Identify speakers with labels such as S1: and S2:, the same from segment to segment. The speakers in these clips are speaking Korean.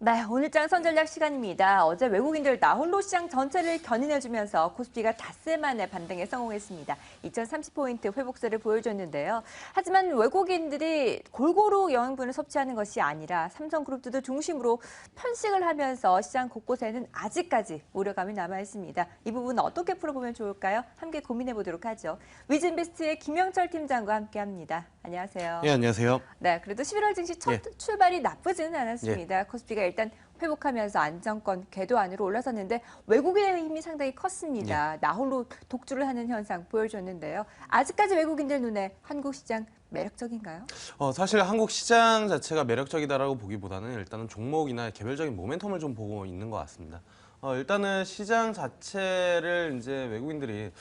S1: 네, 오늘장 선전략 시간입니다. 어제 외국인들 나홀로 시장 전체를 견인해주면서 코스피가 닷새 만에 반등에 성공했습니다. 2030포인트 회복세를 보여줬는데요. 하지만 외국인들이 골고루 영양분을 섭취하는 것이 아니라 삼성그룹도 중심으로 편식을 하면서 시장 곳곳에는 아직까지 우려감이 남아있습니다. 이 부분 어떻게 풀어보면 좋을까요? 함께 고민해보도록 하죠. 위즈인베스트의 김영철 팀장과 함께합니다. 안녕하세요.
S2: 예, 안녕하세요.
S1: 네, 그래도 11월 증시 첫
S2: 예.
S1: 출발이 나쁘지는 않았습니다. 코스피가 일단 회복하면서 안정권 궤도 안으로 올라섰는데 외국인의 힘이 상당히 컸습니다. 나홀로 독주를 하는 현상 보여줬는데요. 아직까지 외국인들 눈에 한국 시장 매력적인가요?
S2: 사실 한국 시장 자체가 매력적이다라고 보기보다는 일단은 종목이나 개별적인 모멘텀을 좀 보고 있는 것 같습니다. 일단은 시장 자체를 이제 외국인들이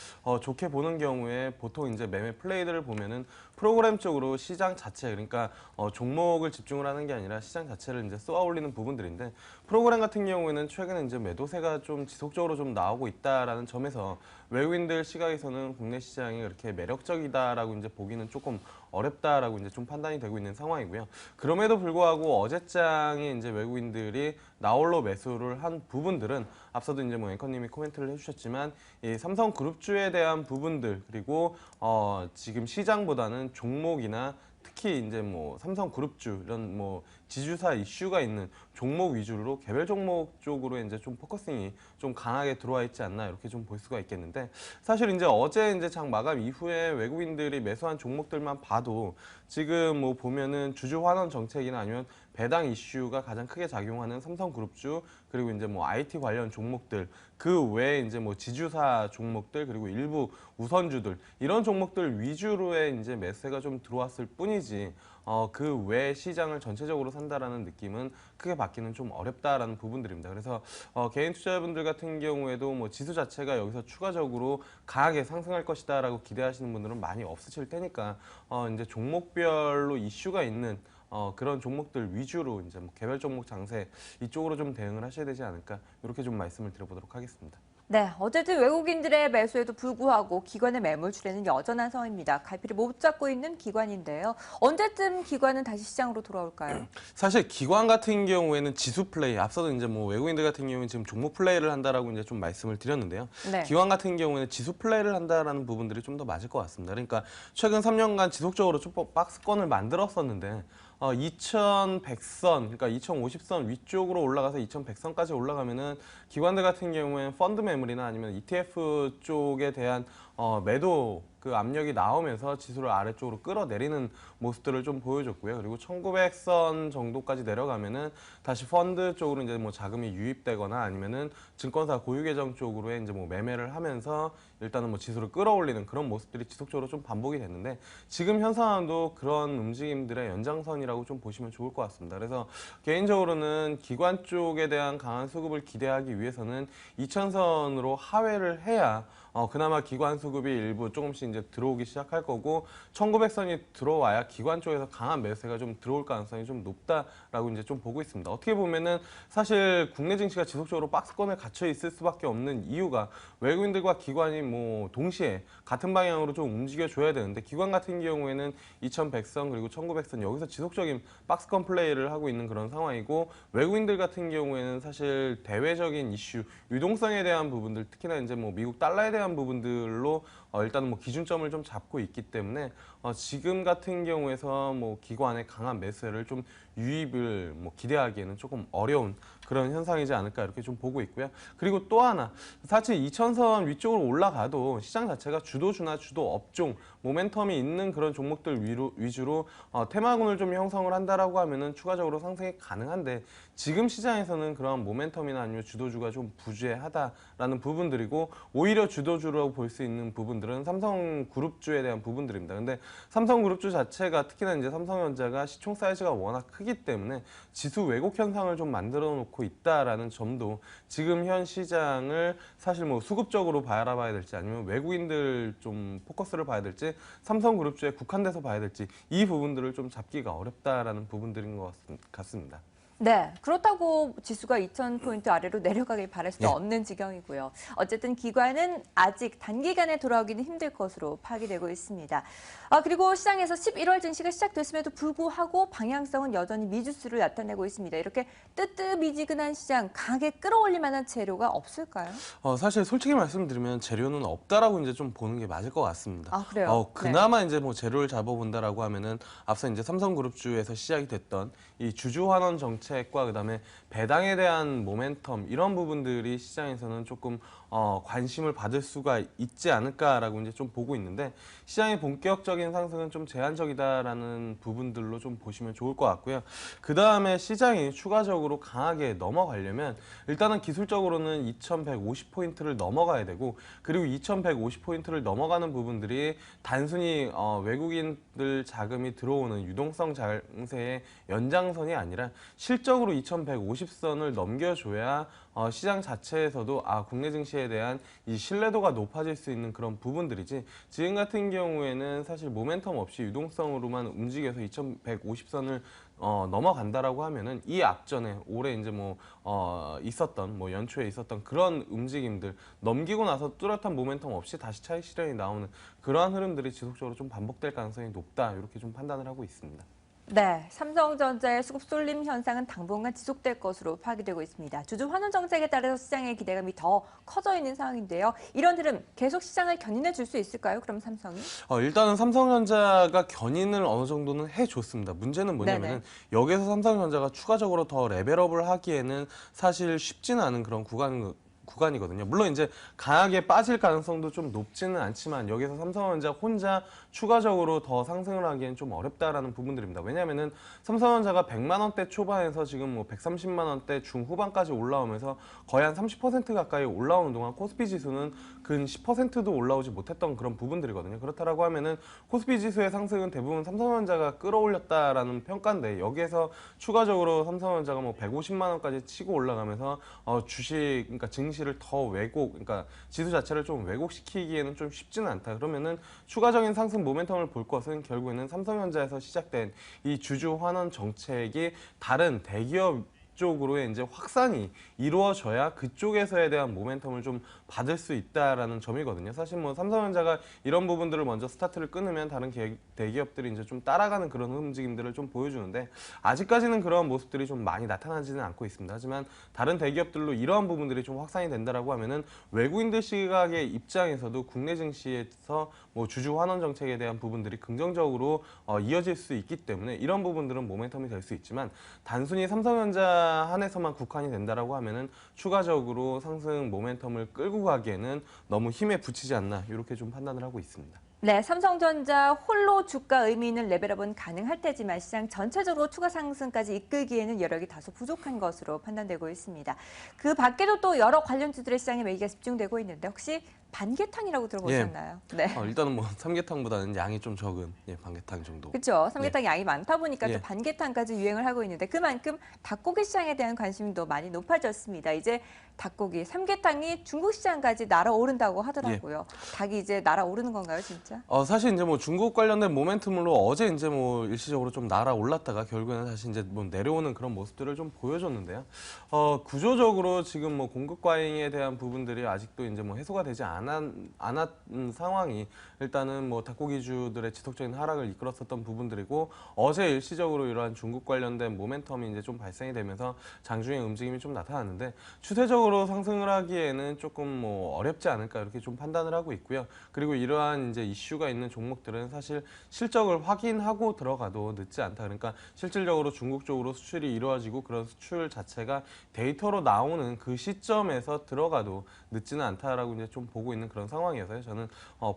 S2: 좋게 보는 경우에 보통 이제 매매 플레이들을 보면은 프로그램적으로 시장 자체, 그러니까 종목을 집중을 하는 게 아니라 시장 자체를 이제 쏘아 올리는 부분들인데, 프로그램 같은 경우에는 최근에 이제 매도세가 좀 지속적으로 좀 나오고 있다라는 점에서 외국인들 시각에서는 국내 시장이 그렇게 매력적이다라고 이제 보기는 조금 어렵다라고 이제 좀 판단이 되고 있는 상황이고요. 그럼에도 불구하고 어제장에 이제 외국인들이 나홀로 매수를 한 부분들은 앞서도 이제 뭐 앵커님이 코멘트를 해주셨지만 이 삼성그룹주에 대한 부분들, 그리고 지금 시장보다는 종목이나 특히 이제 뭐 삼성그룹주 이런 뭐 지주사 이슈가 있는 종목 위주로 개별 종목 쪽으로 이제 좀 포커싱이 좀 강하게 들어와 있지 않나, 이렇게 좀 볼 수가 있겠는데, 사실 이제 어제 이제 장 마감 이후에 외국인들이 매수한 종목들만 봐도 지금 뭐 보면은 주주 환원 정책이나 아니면 배당 이슈가 가장 크게 작용하는 삼성그룹주, 그리고 이제 뭐 IT 관련 종목들, 그 외에 이제 뭐 지주사 종목들, 그리고 일부 우선주들, 이런 종목들 위주로의 이제 매수가 좀 들어왔을 뿐이지, 그 외 시장을 전체적으로 산다라는 느낌은 크게 받기는 좀 어렵다라는 부분들입니다. 그래서 개인 투자자분들 같은 경우에도 뭐 지수 자체가 여기서 추가적으로 강하게 상승할 것이다라고 기대하시는 분들은 많이 없으실 테니까 이제 종목별로 이슈가 있는 그런 종목들 위주로 이제 뭐 개별 종목 장세 이쪽으로 좀 대응을 하셔야 되지 않을까, 이렇게 좀 말씀을 드려보도록 하겠습니다.
S1: 네, 어쨌든 외국인들의 매수에도 불구하고 기관의 매물출에는 여전한 상황입니다. 갈피를 못 잡고 있는 기관인데요. 언제쯤 기관은 다시 시장으로 돌아올까요?
S2: 사실 기관 같은 경우에는 지수 플레이, 앞서도 이제 뭐 외국인들 같은 경우는 지금 종목 플레이를 한다라고 이제 좀 말씀을 드렸는데요.
S1: 네.
S2: 기관 같은 경우에는 지수 플레이를 한다라는 부분들이 좀 더 맞을 것 같습니다. 그러니까 최근 3년간 지속적으로 좀 박스권을 만들었었는데 2100선, 그러니까 2050선 위쪽으로 올라가서 2100선까지 올라가면은 기관들 같은 경우에는 펀드 매물이나 아니면 ETF 쪽에 대한 매도 그 압력이 나오면서 지수를 아래쪽으로 끌어내리는 모습들을 좀 보여줬고요. 그리고 1900선 정도까지 내려가면은 다시 펀드 쪽으로 이제 뭐 자금이 유입되거나 아니면은 증권사 고유 계정 쪽으로 이제 뭐 매매를 하면서 일단은 뭐 지수를 끌어올리는 그런 모습들이 지속적으로 좀 반복이 됐는데, 지금 현 상황도 그런 움직임들의 연장선이라고 좀 보시면 좋을 것 같습니다. 그래서 개인적으로는 기관 쪽에 대한 강한 수급을 기대하기 위해서는 2000선으로 하회를 해야 그나마 기관 수급이 일부 조금씩 이제 들어오기 시작할 거고, 1900선이 들어와야 기관 쪽에서 강한 매수세가 좀 들어올 가능성이 좀 높다라고 이제 좀 보고 있습니다. 어떻게 보면은 사실 국내 증시가 지속적으로 박스권에 갇혀 있을 수밖에 없는 이유가 외국인들과 기관이 뭐 동시에 같은 방향으로 좀 움직여 줘야 되는데, 기관 같은 경우에는 2100선 그리고 1900선 여기서 지속적인 박스권 플레이를 하고 있는 그런 상황이고, 외국인들 같은 경우에는 사실 대외적인 이슈, 유동성에 대한 부분들, 특히나 이제 뭐 미국 달러에 대한 부분들로 일단은 뭐 기준점을 좀 잡고 있기 때문에 지금 같은 경우에서 뭐 기관의 강한 매수를 좀 유입을 뭐 기대하기에는 조금 어려운 그런 현상이지 않을까, 이렇게 좀 보고 있고요. 그리고 또 하나, 사실 2000선 위쪽으로 올라가도 시장 자체가 주도주나 주도 업종, 모멘텀이 있는 그런 종목들 위주로 테마군을 좀 형성을 한다라고 하면은 추가적으로 상승이 가능한데, 지금 시장에서는 그런 모멘텀이나 아니면 주도주가 좀 부재하다라는 부분들이고, 오히려 주도주라고 볼 수 있는 부분들은 삼성그룹주에 대한 부분들입니다. 근데 삼성그룹주 자체가 특히나 이제 삼성전자가 시총 사이즈가 워낙 크기 때문에 지수 왜곡 현상을 좀 만들어 놓고 있다라는 점도 지금 현 시장을 사실 뭐 수급적으로 바라봐야 될지 아니면 외국인들 좀 포커스를 봐야 될지 삼성그룹주에 국한돼서 봐야 될지, 이 부분들을 좀 잡기가 어렵다라는 부분들인 것 같습니다.
S1: 네, 그렇다고 지수가 2,000포인트 아래로 내려가길 바랄 수
S2: 예.
S1: 없는 지경이고요. 어쨌든 기관은 아직 단기간에 돌아오기는 힘들 것으로 파악되고 있습니다. 그리고 시장에서 11월 증시가 시작됐음에도 불구하고 방향성은 여전히 미지수를 나타내고 있습니다. 이렇게 뜨뜻미지근한 시장 강하게 끌어올릴 만한 재료가 없을까요?
S2: 사실 솔직히 말씀드리면 재료는 없다라고 이제 좀 보는 게 맞을 것 같습니다.
S1: 아, 그래요?
S2: 그나마 이제 뭐 재료를 잡아본다라고 하면은 앞서 이제 삼성그룹주에서 시작이 됐던 이 주주 환원 정책과 그다음에 배당에 대한 모멘텀 이런 부분들이 시장에서는 조금 관심을 받을 수가 있지 않을까라고 이제 좀 보고 있는데 시장의 본격적인 상승은 좀 제한적이다라는 부분들로 좀 보시면 좋을 것 같고요. 그 다음에 시장이 추가적으로 강하게 넘어가려면 일단은 기술적으로는 2,150포인트를 넘어가야 되고 그리고 2,150포인트를 넘어가는 부분들이 단순히 외국인들 자금이 들어오는 유동성 장세의 연장선이 아니라 실적으로 2,150선을 넘겨줘야 시장 자체에서도 국내 증시에 대한 이 신뢰도가 높아질 수 있는 그런 부분들이지 지금 같은 경우에는 사실 모멘텀 없이 유동성으로만 움직여서 2,150선을 넘어간다라고 하면은 이 앞전에 올해 이제 있었던 연초에 있었던 그런 움직임들 넘기고 나서 뚜렷한 모멘텀 없이 다시 차익 실현이 나오는 그러한 흐름들이 지속적으로 좀 반복될 가능성이 높다 이렇게 좀 판단을 하고 있습니다.
S1: 네, 삼성전자의 수급 쏠림 현상은 당분간 지속될 것으로 파악되고 있습니다. 주주 환원 정책에 따라서 시장의 기대감이 더 커져 있는 상황인데요. 이런 흐름 계속 시장을 견인해 줄 수 있을까요? 그럼 삼성이?
S2: 일단은 삼성전자가 견인을 어느 정도는 해줬습니다. 문제는 뭐냐면은 여기서 삼성전자가 추가적으로 더 레벨업을 하기에는 사실 쉽지는 않은 그런 구간이거든요. 물론 이제 강하게 빠질 가능성도 좀 높지는 않지만 여기서 삼성전자 혼자 추가적으로 더 상승을 하기엔 좀 어렵다라는 부분들입니다. 왜냐하면은 삼성전자가 100만 원대 초반에서 지금 130만 원대 중후반까지 올라오면서 거의 한 30% 가까이 올라오는 동안 코스피 지수는 근 10%도 올라오지 못했던 그런 부분들이거든요. 그렇다라고 하면은 코스피 지수의 상승은 대부분 삼성전자가 끌어올렸다라는 평가인데 여기에서 추가적으로 삼성전자가 150만 원까지 치고 올라가면서 주식 그러니까 증시를 더 그러니까 지수 자체를 좀 왜곡시키기에는 좀 쉽지는 않다. 그러면은 추가적인 상승 모멘텀을 볼 것은 결국에는 삼성전자에서 시작된 이 주주 환원 정책이 다른 대기업 쪽으로의 이제 확산이 이루어져야 그쪽에서에 대한 모멘텀을 좀 받을 수 있다라는 점이거든요. 사실 삼성전자가 이런 부분들을 먼저 스타트를 끊으면 다른 대기업들이 이제 좀 따라가는 그런 움직임들을 좀 보여주는데 아직까지는 그런 모습들이 좀 많이 나타나지는 않고 있습니다. 하지만 다른 대기업들로 이러한 부분들이 좀 확산이 된다라고 하면은 외국인들 시각의 입장에서도 국내 증시에서 주주 환원 정책에 대한 부분들이 긍정적으로 이어질 수 있기 때문에 이런 부분들은 모멘텀이 될 수 있지만 단순히 삼성전자 한해서만 국한이 된다라고 하면은 추가적으로 상승 모멘텀을 끌고 가기에는 너무 힘에 부치지 않나 이렇게 좀 판단을 하고 있습니다.
S1: 네, 삼성전자 홀로 주가 의미 있는 레벨업은 가능할 테지만 시장 전체적으로 추가 상승까지 이끌기에는 여력이 다소 부족한 것으로 판단되고 있습니다. 그 밖에도 또 여러 관련주들의 시장에 매기가 집중되고 있는데 혹시 반개탕이라고 들어보셨나요? 네.
S2: 일단은 삼계탕보다는 양이 좀 적은 반개탕 정도.
S1: 그렇죠. 삼계탕 양이 많다 보니까
S2: 예.
S1: 또 반개탕까지 유행을 하고 있는데 그만큼 닭고기 시장에 대한 관심도 많이 높아졌습니다. 이제 닭고기, 삼계탕이 중국 시장까지 날아오른다고 하더라고요. 닭이 이제 날아오르는 건가요, 진짜?
S2: 사실 이제 중국 관련된 모멘텀으로 어제 이제 일시적으로 좀 날아올랐다가 결국에는 다시 이제 내려오는 그런 모습들을 좀 보여줬는데요. 구조적으로 지금 공급 과잉에 대한 부분들이 아직도 이제 해소가 되지 않았는 상황이 일단은 닭고기주들의 지속적인 하락을 이끌었었던 부분들이고 어제 일시적으로 이러한 중국 관련된 모멘텀이 이제 좀 발생이 되면서 장중의 움직임이 좀 나타났는데 추세적으로 상승을 하기에는 조금 어렵지 않을까 이렇게 좀 판단을 하고 있고요. 그리고 이러한 이제 이슈가 있는 종목들은 사실 실적을 확인하고 들어가도 늦지 않다. 그러니까 실질적으로 중국 쪽으로 수출이 이루어지고 그런 수출 자체가 데이터로 나오는 그 시점에서 들어가도 늦지는 않다라고 이제 좀 보고 있는 그런 상황이어서요. 저는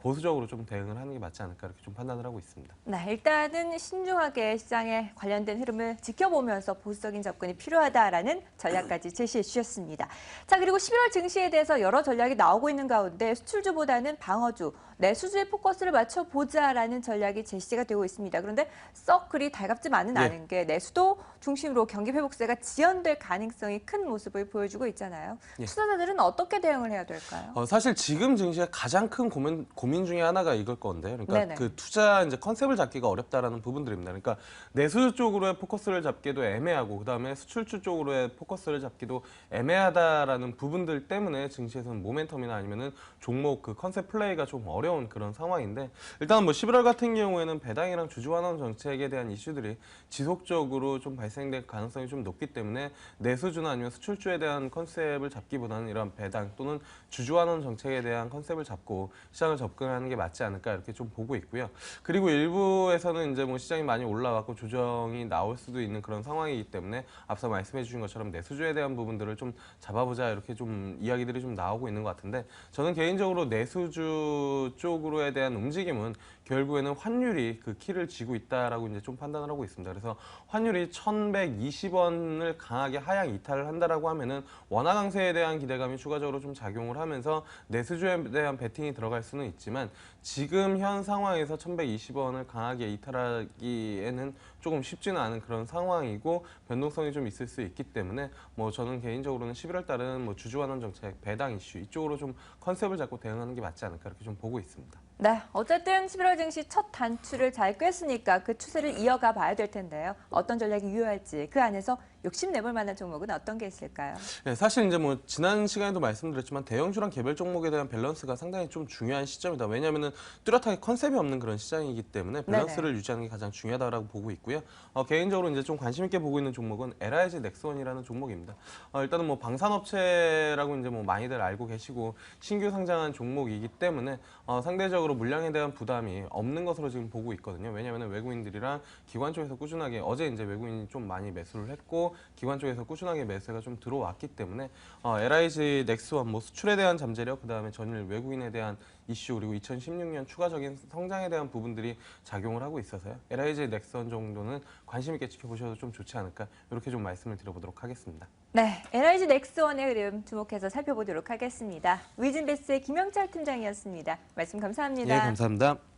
S2: 보수적으로 좀 대응을 하는 게 맞지 않을까 이렇게 좀 판단을 하고 있습니다.
S1: 네, 일단은 신중하게 시장에 관련된 흐름을 지켜보면서 보수적인 접근이 필요하다라는 전략까지 제시해 주셨습니다. 자, 그리고 11월 증시에 대해서 여러 전략이 나오고 있는 가운데 수출주보다는 방어주, 내수주에 포커스를 맞춰보자라는 전략이 제시가 되고 있습니다. 그런데 썩 그리 달갑지만은
S2: 예.
S1: 않은 게 내수도 중심으로 경기 회복세가 지연될 가능성이 큰 모습을 보여주고 있잖아요.
S2: 예.
S1: 투자자들은 어떻게 대응을 해야 될까요?
S2: 사실 지금 증시의 가장 큰 고민 중에 하나가 이걸 건데요. 그러니까
S1: 네네.
S2: 그 투자 이제 컨셉을 잡기가 어렵다라는 부분들입니다. 그러니까 내수 쪽으로의 포커스를 잡기도 애매하고 그다음에 수출주 쪽으로의 포커스를 잡기도 애매하다라는 부분들 때문에 증시에서는 모멘텀이나 아니면은 종목 그 컨셉 플레이가 좀 어려운 그런 상황인데 일단 뭐 11월 같은 경우에는 배당이랑 주주 환원 정책에 대한 이슈들이 지속적으로 좀 발생될 가능성이 좀 높기 때문에 내수주나 아니면 수출주에 대한 컨셉을 잡기보다는 이런 배당 또는 주주 환원 정책에 대한 컨셉을 잡고 시장을 접근하는 게 맞지 않을까 이렇게 좀 보고 있고요. 그리고 일부에서는 이제 뭐 시장이 많이 올라왔고 조정이 나올 수도 있는 그런 상황이기 때문에 앞서 말씀해 주신 것처럼 내수주에 대한 부분들을 좀 잡아보자 이렇게 좀 이야기들이 좀 나오고 있는 것 같은데 저는 개인적으로 내수주 쪽으로에 대한 움직임은 결국에는 환율이 그 키를 쥐고 있다라고 이제 좀 판단을 하고 있습니다. 그래서 환율이 1,120원을 강하게 하향 이탈을 한다라고 하면은 원화 강세에 대한 기대감이 추가적으로 좀 작용을 하면서 내수주에 대한 베팅이 들어갈 수는 있지만 지금 현 상황에서 1,120원을 강하게 이탈하기에는 조금 쉽지는 않은 그런 상황이고 변동성이 좀 있을 수 있기 때문에 뭐 저는 개인적으로는 11월 달은 뭐 주주 환원 정책, 배당 이슈 이쪽으로 좀 컨셉을 잡고 대응하는 게 맞지 않을까 이렇게 좀 보고 있습니다.
S1: 네, 어쨌든 11월 증시 첫 단추를 잘 꿰으니까 그 추세를 이어가 봐야 될 텐데요. 어떤 전략이 유효할지 그 안에서 욕심내볼 만한 종목은 어떤 게 있을까요?
S2: 네, 사실 이제 뭐 지난 시간에도 말씀드렸지만 대형주랑 개별 종목에 대한 밸런스가 상당히 좀 중요한 시점이다. 왜냐하면은 뚜렷하게 컨셉이 없는 그런 시장이기 때문에 밸런스를 유지하는 게 가장 중요하다라고 보고 있고요. 개인적으로 이제 좀 관심 있게 보고 있는 종목은 LIG 넥스원이라는 종목입니다. 일단은 뭐 방산업체라고 이제 뭐 많이들 알고 계시고 신규 상장한 종목이기 때문에 상대적으로 물량에 대한 부담이 없는 것으로 지금 보고 있거든요. 왜냐하면 외국인들이랑 기관 쪽에서 꾸준하게 어제 이제 외국인이 좀 많이 매수를 했고 기관 쪽에서 꾸준하게 매수가 좀 들어왔기 때문에 LIG 넥스원 뭐 수출에 대한 잠재력 그다음에 전일 외국인에 대한 이슈 그리고 2016년 추가적인 성장에 대한 부분들이 작용을 하고 있어서요. LIG 넥스원 정도는 관심 있게 지켜보셔도 좀 좋지 않을까 이렇게 좀 말씀을 드려보도록 하겠습니다.
S1: 네, LIG 넥스원의 흐름 주목해서 살펴보도록 하겠습니다. 위진베스의 김영철 팀장이었습니다. 말씀 감사합니다.
S2: 예, 감사합니다.